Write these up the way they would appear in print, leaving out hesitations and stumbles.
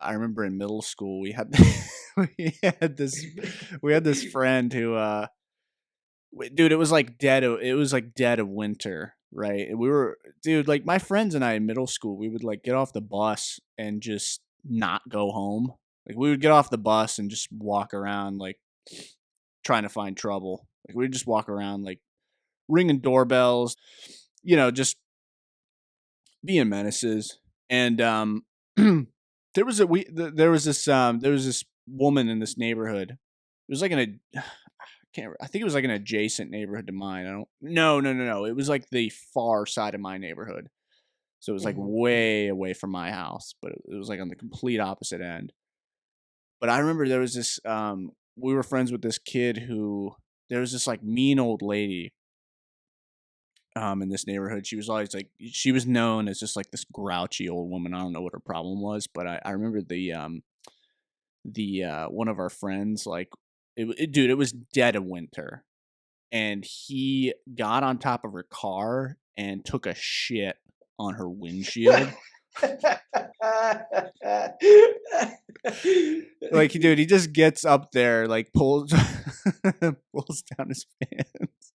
I remember in middle school we had we had this we had this friend who dude, it was like dead of winter, right? And we were, dude, like my friends and I in middle school, we would like get off the bus and just not go home. Like we would get off the bus and just walk around like trying to find trouble. Like we'd just walk around like ringing doorbells, just being menaces. And there was this woman in this neighborhood. It was like I think it was like an adjacent neighborhood to mine. I don't. No, no, no, no. It was like the far side of my neighborhood. So it was like Mhm. way away from my house, but it was like on the complete opposite end. But I remember there was this. We were friends with this kid who there was this like mean old lady. In this neighborhood, she was always like she was known as just like this grouchy old woman. I don't know what her problem was, but I remember the one of our friends like dude, it was dead of winter and he got on top of her car and took a shit on her windshield. Like, dude, he just gets up there, like pulls pulls down his pants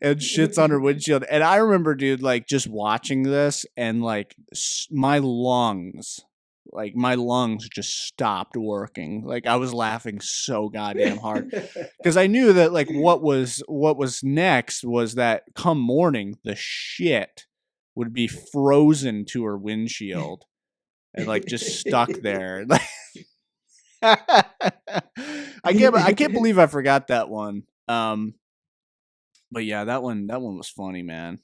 and shits on her windshield. And I remember, dude, like just watching this and like my lungs just stopped working. Like I was laughing so goddamn hard because I knew that like what was next was that come morning the shit would be frozen to her windshield and like just stuck there. I can't believe I forgot that one. But yeah, that one was funny, man.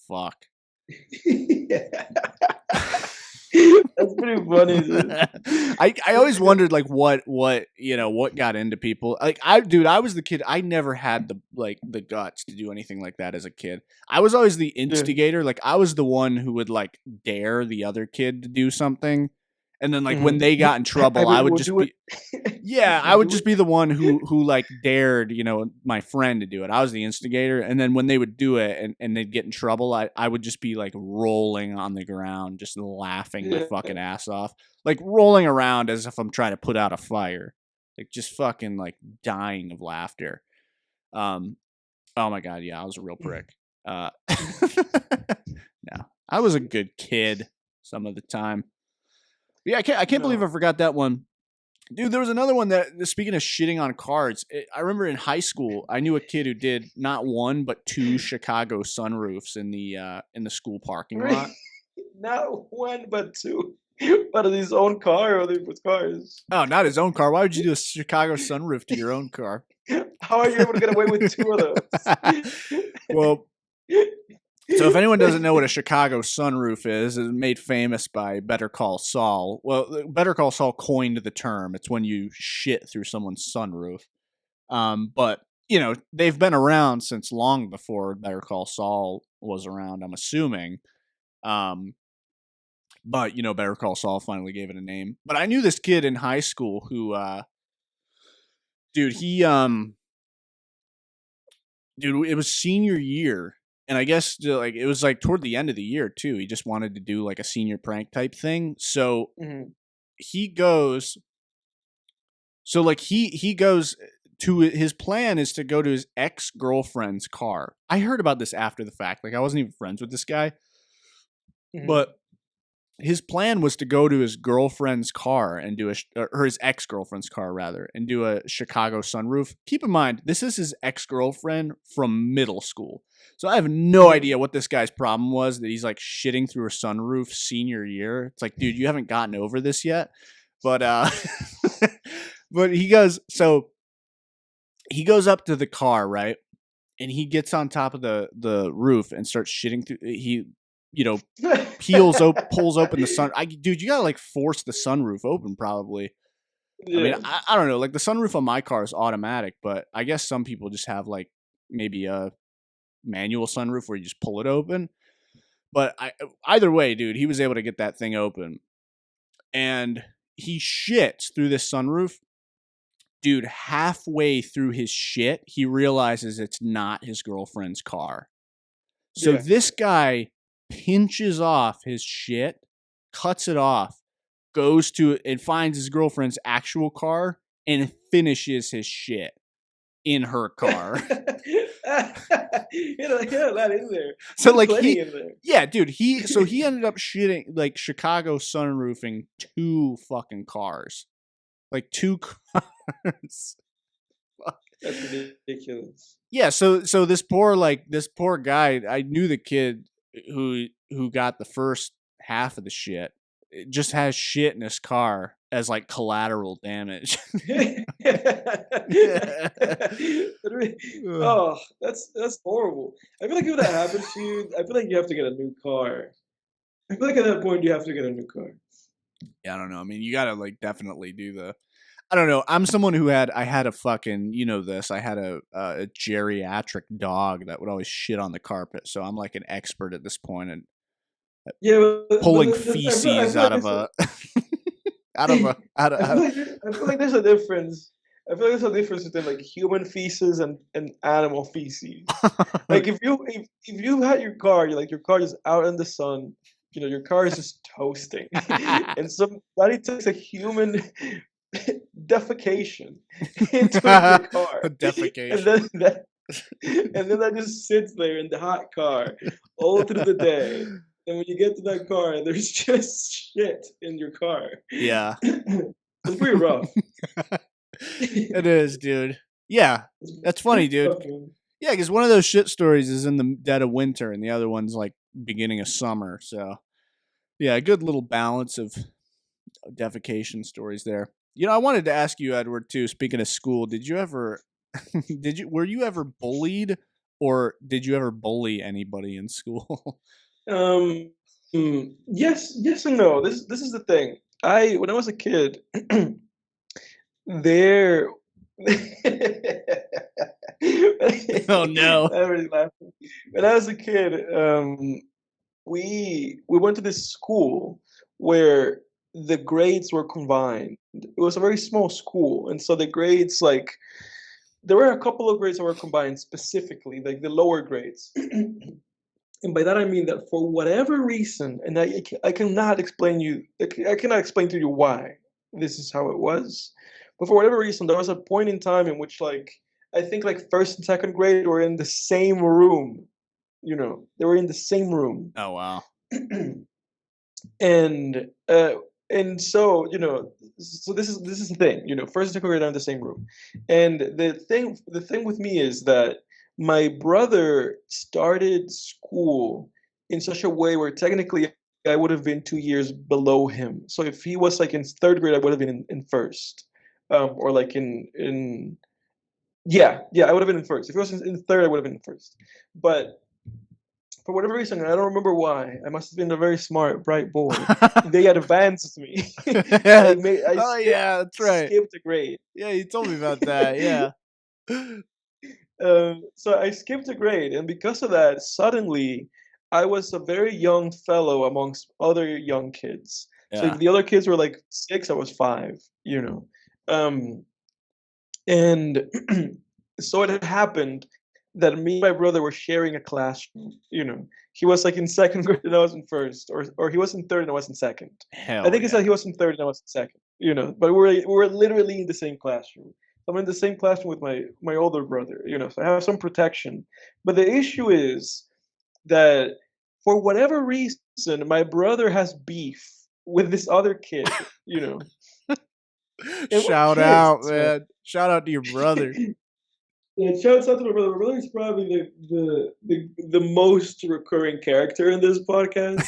Fuck. Yeah. That's pretty funny, dude. I always wondered like what got into people. Like I was the kid. I never had the guts to do anything like that as a kid. I was always the Yeah. instigator. Like I was the one who would like dare the other kid to do something. And then like when Mhm. they got in trouble, I Everyone would would just do it. be yeah, I Would would do just it. be the one who like dared, my friend to do it. I was the instigator, and then when they would do it and they'd get in trouble, I would just be like rolling on the ground, just laughing my Yeah. fucking ass off. Like rolling around as if I'm trying to put out a fire. Like just fucking like dying of laughter. Um oh my god, yeah, I was a real prick. Uh no. I was a good kid some of the time. But yeah, I can't believe I No. forgot that one. Dude, there was another one that speaking of shitting on cards, I remember in high school, I knew a kid who did not one but two Chicago sunroofs in the school parking Really? lot. Not one, but two. But of his own car or people's cars. Oh, not his own car. Why would you do a Chicago sunroof to your own car? How are you able to get away with two of those? Well, so if anyone doesn't know what a Chicago sunroof is, it's made famous by Better Call Saul. Well, Better Call Saul coined the term. It's when you shit through someone's sunroof. But they've been around since long before Better Call Saul was around. I'm assuming. Um, but Better Call Saul finally gave it a name. But I knew this kid in high school who, dude, dude, it was senior year, and I guess like it was like toward the end of the year too. He just wanted to do like a senior prank type thing. So Mhm. he goes. So like he goes to his plan is to go to his ex-girlfriend's car. I heard about this after the fact. Like I wasn't even friends with this guy, Mhm. but his plan was to go to his girlfriend's car and do or his ex-girlfriend's car rather and do a Chicago sunroof. Keep in mind, this is his ex-girlfriend from middle school. So I have no Mhm. idea what this guy's problem was that he's like shitting through a sunroof senior year. It's like, dude, you haven't gotten over this yet. But but he goes up to the car, right? And he gets on top of the roof and starts shitting through he pulls open the sun. Dude, you gotta like force the sunroof open probably. I mean, Yeah. I don't know. Like the sunroof on my car is automatic, but I guess some people just have like maybe a manual sunroof where you just pull it open. But either way, dude, he was able to get that thing open, and he shits through this sunroof. Dude, halfway through his shit, he realizes it's not his girlfriend's car. So Yeah. this guy pinches off his shit, cuts it off, goes to and finds his girlfriend's actual car and finishes his shit in her car. He had a lot in there. He So had like plenty in there. yeah, dude, he ended up shitting like Chicago sunroofing 2 fucking cars. Like 2 cars. Fuck. That's ridiculous. Yeah, so this poor guy, I knew the kid who got the first half of the shit. It just has shit in his car as like collateral damage. Oh, that's horrible. I feel like if that happens to you, I feel like you have to get a new car. I feel like at that point you have to get a new car. Yeah, I don't know. I mean, you gotta like definitely do the. I don't know. I'm someone who had a fucking this. I had a geriatric dog that would always shit on the carpet. So I'm like an expert at this point and Yeah, pulling but I feces feel out like of a out of a out I feel like there's a difference. I feel like there's a difference between like human feces and animal feces. Like if you had your car, you're like your car is out in the sun, your car is just toasting, and somebody takes a human defecation into your car, defecation. and then that just sits there in the hot car all through the day. And when you get to that car, there's just shit in your car. Yeah. It's pretty rough. It is, dude. Yeah. That's funny, dude. Yeah, because one of those shit stories is in the dead of winter and the other one's like beginning of summer. So, yeah, a good little balance of defecation stories there. I wanted to ask you, Edward, too, speaking of school, did you ever were you ever bullied or did you ever bully anybody in school? Yes and no. This is the thing. When I was a kid, there. Oh no! I'm really laughing. When I was a kid, we went to this school where the grades were combined. It was a very small school, and so the grades there were a couple of grades that were combined specifically, like the lower grades. And by that I mean that for whatever reason, and I cannot explain to you why this is how it was, but for whatever reason, there was a point in time in which I think first and second grade were in the same room. They were in the same room. Oh wow. and so so this is the thing. First and second grade are in the same room, and the thing with me is that my brother started school in such a way where technically I would have been 2 years below him. So if he was in third grade, I would have been in first, or I would have been in first. If he was in third, I would have been in first. But for whatever reason, I don't remember why. I must have been a very smart, bright boy. They advanced me. Yeah, that's right. Skipped a grade. Yeah, you told me about that. Yeah. So I skipped a grade, and because of that, suddenly I was a very young fellow amongst other young kids. Yeah. So if the other kids were 6, I was 5. And so it had happened that me and my brother were sharing a classroom. He was in second grade and I was in first, or he was in third and I was in second. Hell I think yeah. he said he was in third and I was in second. But we were literally in the same classroom. I'm in the same classroom with my older brother. So I have some protection. But the issue is that for whatever reason, my brother has beef with this other kid. Shout out, man! Shout out to your brother. Yeah, shouts out to my brother. My brother is probably the most recurring character in this podcast.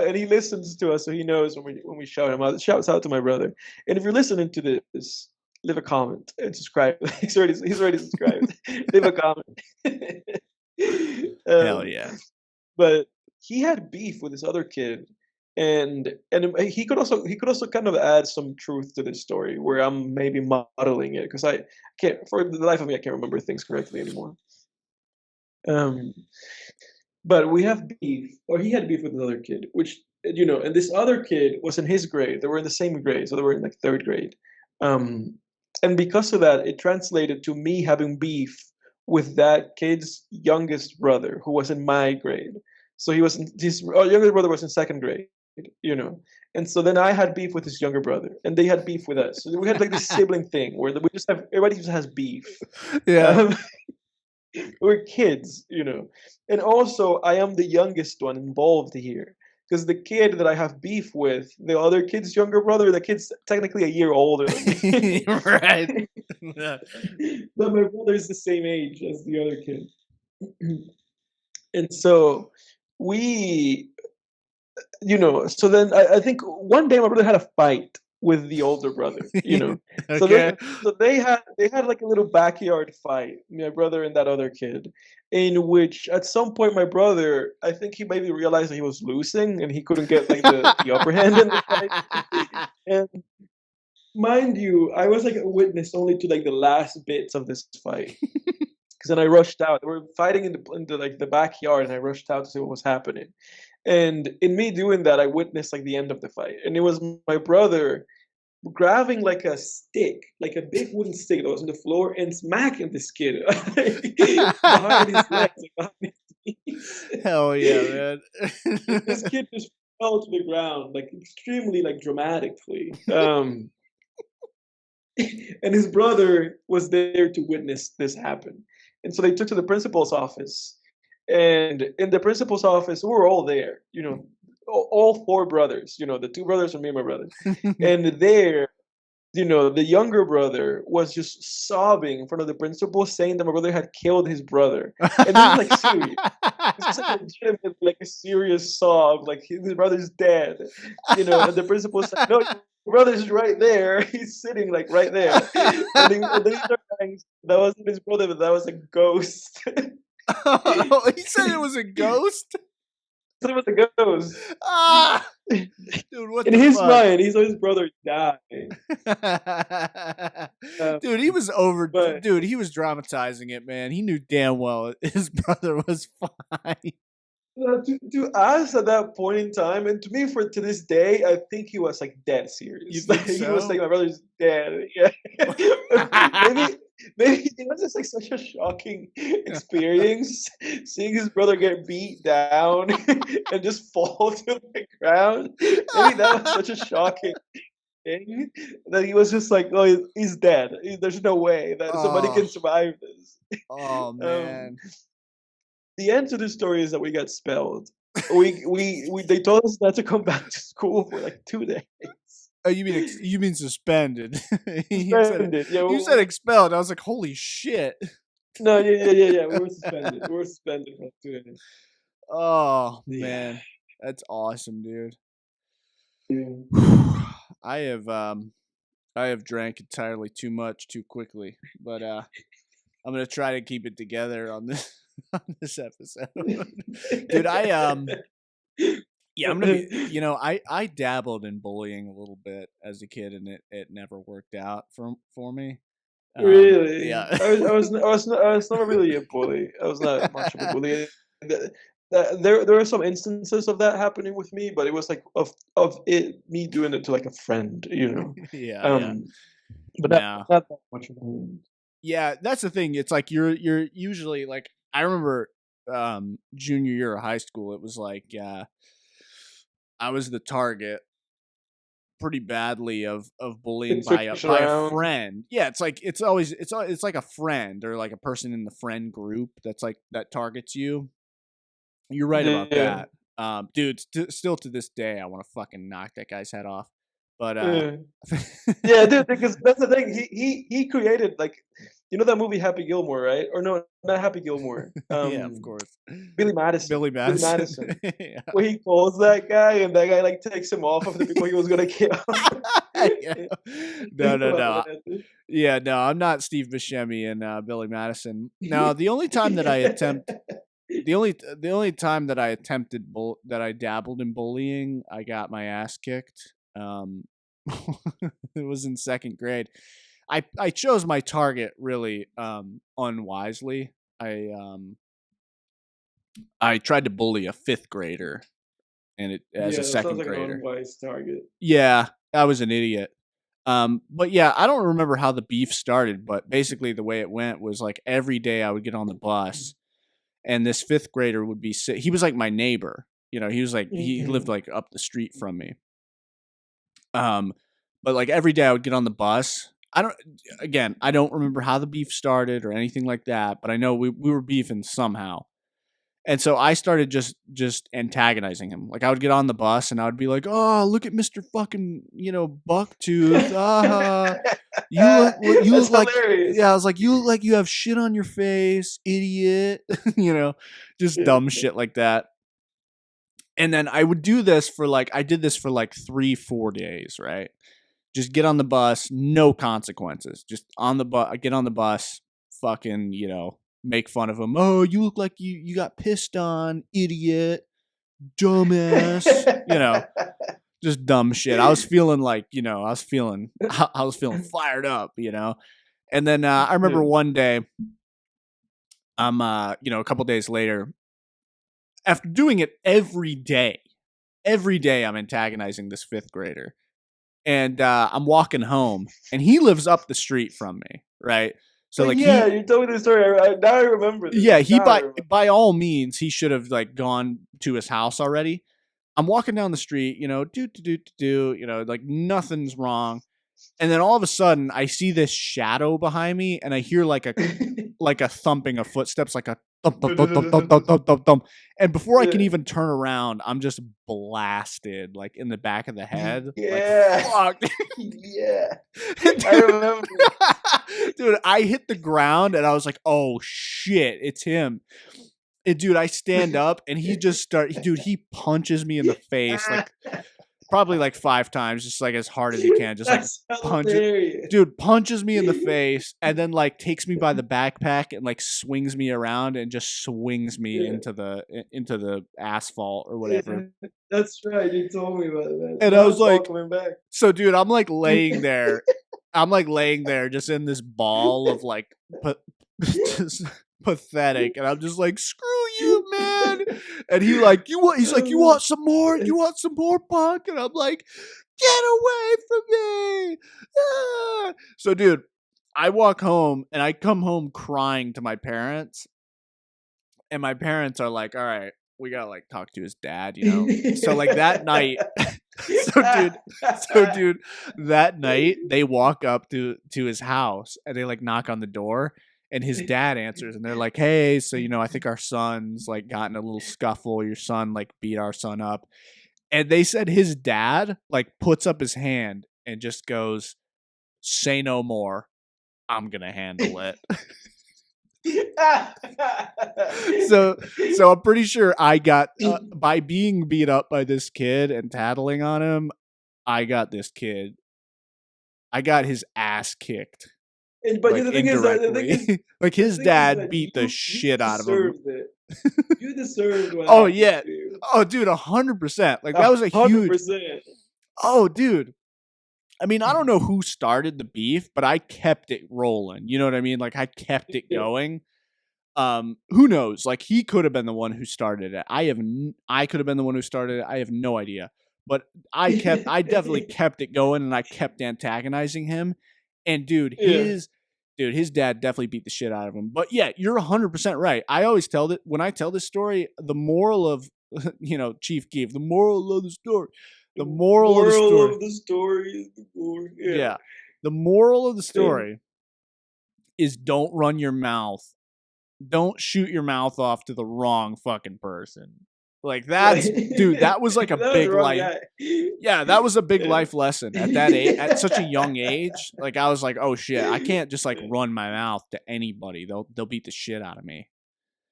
And he listens to us, so he knows when we shout him out. Shouts out to my brother. And if you're listening to this, leave a comment and subscribe. He's already subscribed. Leave a comment. Hell yeah! But he had beef with this other kid. And he could also kind of add some truth to this story where I'm maybe modeling it because I can't, for the life of me, I can't remember things correctly anymore. But we have beef, or he had beef with another kid, which and this other kid was in his grade. They were in the same grade, so they were in third grade. And because of that, it translated to me having beef with that kid's youngest brother, who was in my grade. So his youngest brother was in second grade. you know. And so then I had beef with his younger brother, and they had beef with us. So we had like this sibling thing where we just have everybody just has beef. Yeah. Um, we're kids, you know. And also, I am the youngest one involved here because the kid that I have beef with, the other kid's younger brother, the kid's technically a year older than me. Right. Yeah. But my brother is the same age as the other kid. And so we, so then I think one day my brother had a fight with the older brother, you know. So Okay. they had like a little backyard fight, my brother and that other kid, in which at some point my brother, I think he maybe realized that he was losing and he couldn't get like the upper hand in the fight. And mind you, I was like a witness only to like the last bits of this fight. Because then I rushed out. They were fighting in the like the backyard, and I rushed out to see what was happening. And in me doing that, I witnessed like the end of the fight, and it was my brother grabbing like a stick, like a big wooden stick that was on the floor, and smacking this kid behind his legs, like behind his knees. Hell yeah, And this man. kid just fell to the ground, like extremely, like dramatically. And his brother was there to witness this happen. And so they took to the principal's office. And in the principal's office, we were all there, all four brothers, the two brothers and me and my brother. And there, the younger brother was just sobbing in front of the principal, saying that my brother had killed his brother. And this is like serious. This is like legitimate, like a serious sob, like his brother's dead, and the principal said, "No, your brother's right there. He's sitting like right there." And then he started crying. That wasn't his brother, but that was a ghost. Oh, he said it was a ghost? It was a ghost. Ah, dude, what In the his fuck? mind, he saw his brother die. Dude, he was over. But Dude, he was dramatizing it, man. He knew damn well his brother was fine. to us at that point in time, and to me to this day, I think he was like dead You serious. Like think he was so? like, my brother's dead. Yeah. maybe maybe it was just like such a shocking experience seeing his brother get beat down and just fall to the ground. Maybe that was such a shocking thing that he was just like, oh, he's dead. There's no way that somebody Oh, can survive this. oh Um, man. the end to the story is that we got expelled. We they told us not to come back to school for like 2 days. Oh, you mean suspended? Suspended. Yeah. You said expelled. I was like, holy shit. No. Yeah. We were suspended. We were suspended for like 2 days. Oh Yeah. man, that's awesome, dude. Yeah. I have I have drank entirely too much too quickly, but I'm gonna try to keep it together on this on this episode, dude. Yeah, I'm gonna be. I dabbled in bullying a little bit as a kid, and it never worked out for me. Really? Yeah, I was never really a bully. I was not much of a bully. Th- there are some instances of that happening with me, but it was like me doing it to like a friend. yeah. Um, but No, not that much of a yeah, that's the thing. It's like you're usually like I remember junior year of high school. It was like I was the target pretty badly of bullying It's by a switched around. friend. Yeah, it's like it's like a friend or like a person in the friend group that's like that targets you. You're right about Yeah. that. Dude, still to this day I want to fucking knock that guy's head off. But Yeah. Yeah, dude, because that's the thing. He created like that movie Happy Gilmore, right? Or no, not Happy Gilmore. yeah, of course. Billy Madison. Billy Billy Madison. Madison. Yeah. Where he calls that guy and that guy like takes him off of the people he was gonna kill. Yeah. No, Think no, about no. that, dude. Yeah, no, I'm not Steve Buscemi and Billy Madison. Now, the only time that I attempt the only time that I attempted that I dabbled in bullying, I got my ass kicked. It was in second grade. I chose my target really unwisely. I tried to bully a fifth grader and it as a Yeah, that sounds second like an grader. unwise target. Yeah, I was an idiot. But yeah, I don't remember how the beef started, but basically the way it went was like every day I would get on the bus and this fifth grader would be he was like my neighbor. He was like he lived Mhm. like up the street from me. Um, but like every day I would get on the bus. I don't remember how the beef started or anything like that, but I know we were beefing somehow. And so I started just antagonizing him. Like I would get on the bus and I would be like, "Oh, look at Mister Fucking Bucktooth. You That's look like hilarious. yeah." I was like, "You look like you have shit on your face, idiot." Just Yeah. dumb shit like that. And then I would do this for like I did this for like 3-4 days, right? Just get on the bus, no consequences. Just on the bus, get on the bus, fucking, make fun of him. Oh, you look like you got pissed on, idiot, dumbass. Just dumb shit. I was feeling like, I was feeling fired up. And then I remember Yeah. one day, a couple days later, after doing it every day I'm antagonizing this fifth grader. And I'm walking home, and he lives up the street from me, right? So Oh like yeah, you told me the story. Now I remember this. yeah, he Now I remember. by all means he should have like gone to his house already. I'm walking down the street, like nothing's wrong, and then all of a sudden I see this shadow behind me, and I hear like a thumping of footsteps, like a thump, thump, thump, thump, thump, thump, thump, thump, thump. And before I can Yeah. even turn around, I'm just blasted, like in the back of the head. Like, Yeah. fuck. Yeah. dude, I remember. dude, I hit the ground and I was like, oh shit, it's him. And dude, I stand up and he punches me in the face, like probably like 5 times, just like as hard as he can, just like That's punches hilarious. dude punches me in the face and then like takes me by the backpack and like swings me around and just swings me Yeah. into the asphalt or Yeah. whatever. That's right. You told me about that. And I Now was it's all like, coming back. so dude, I'm like laying there just in this ball of like just pathetic, and I'm just like, screw you, man. And he's like, you want some more? You want some more, punk? And I'm like, get away from me. Ah. So dude, I walk home and I come home crying to my parents, and my parents are like, all right, we gotta like talk to his dad, So like that night, so dude, that night they walk up to his house and they like knock on the door, and his dad answers, and they're like, hey, so I think our son's like got in a little scuffle. Your son like beat our son up, and they said his dad like puts up his hand and just goes, say no more. I'm gonna handle it. so I'm pretty sure I got by being beat up by this kid and tattling on him, I got his ass kicked, But like the thing is that indirectly. Like his the thing is dad that beat the you shit out of him. deserved it. You deserved what Oh happened yeah. to you. Oh dude, 100%. Like that was a huge 100%. Oh dude. I mean, I don't know who started the beef, but I kept it rolling. You know what I mean? Like I kept it Yeah. going. Who knows? Like he could have been the one who started it. I could have been the one who started it. I have no idea. But I definitely kept it going, and I kept antagonizing him. And dude, Yeah. his dad definitely beat the shit out of him. But yeah, you're 100% right. I always tell that when I tell this story, the moral of Chief Keef, the moral of the story. The moral of the story. Of the story is the moral. Yeah. The moral of the Yeah. story is don't run your mouth. Don't shoot your mouth off to the wrong fucking person. Like dude, that was like a That was big the wrong life. guy. Yeah, that was a big Yeah. life lesson at that age, at such a young age. Like I was like, oh shit, I can't just like run my mouth to anybody. They'll beat the shit out of me.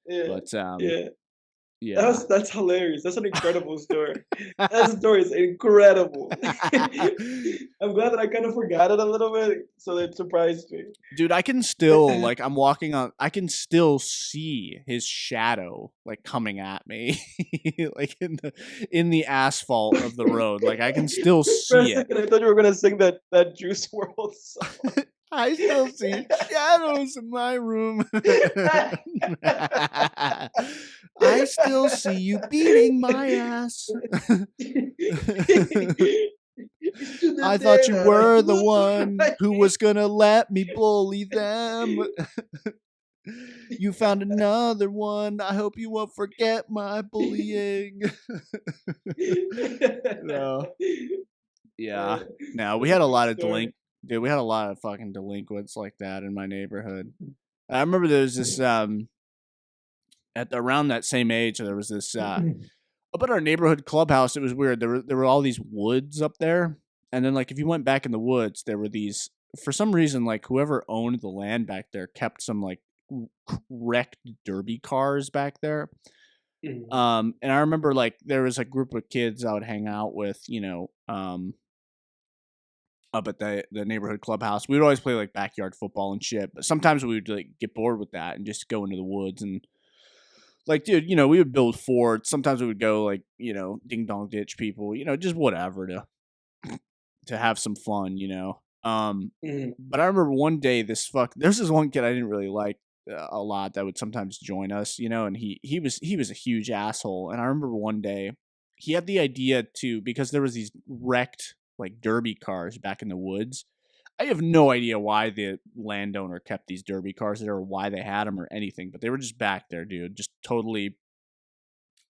Yeah. But Yeah. yeah. That's hilarious. That's an incredible story. That story is incredible. I'm glad that I kind of forgot it a little bit, so it surprised me. Dude, I can still like I can still see his shadow like coming at me, like in the asphalt of the road. Like I can still For a see it. second, I thought you were gonna sing that Juice WRLD song. I still see shadows in my room. I still see you beating my ass. I thought you were the one who was gonna let me bully them. You found another one. I hope you won't forget my bullying. No. Yeah. No, we That's a had a good lot of story. dude, we had a lot of fucking delinquents like that in my neighborhood. I remember there was this around that same age there was this up at our neighborhood clubhouse. It was weird. There were all these woods up there, and then like if you went back in the woods, there were these, for some reason, like whoever owned the land back there kept some like wrecked derby cars back there. Mhm. And I remember like there was a group of kids I would hang out with, up at the neighborhood clubhouse. We would always play like backyard football and shit, but sometimes we would like get bored with that and just go into the woods and like, dude, we would build forts. Sometimes we would go like, ding dong ditch people, just whatever to have some fun, Mhm. But I remember one day there's this one kid I didn't really like a lot that would sometimes join us, and he was a huge asshole. And I remember one day he had the idea to, because there was these wrecked like derby cars back in the woods. I have no idea why the landowner kept these derby cars there or why they had them or anything, but they were just back there, dude, just totally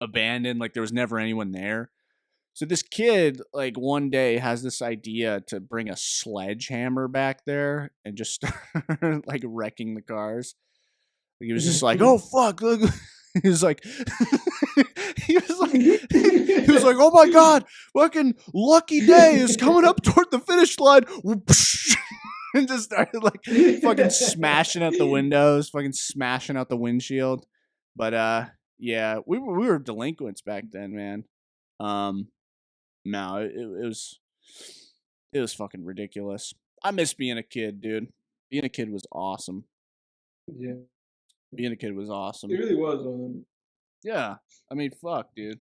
abandoned. Like there was never anyone there. So this kid, like one day, has this idea to bring a sledgehammer back there and just start like wrecking the cars. He was just like, "Oh fuck!" Look. He was like, he was like, he was like, "Oh my god, fucking lucky day is coming up toward the finish line," and just started like fucking smashing out the windows, fucking smashing out the windshield. But yeah, we were delinquents back then, man. Um, no, it was fucking ridiculous. I miss being a kid, dude. Being a kid was awesome. Yeah, Being a kid was it awesome. really was, Yeah. I mean, fuck, dude.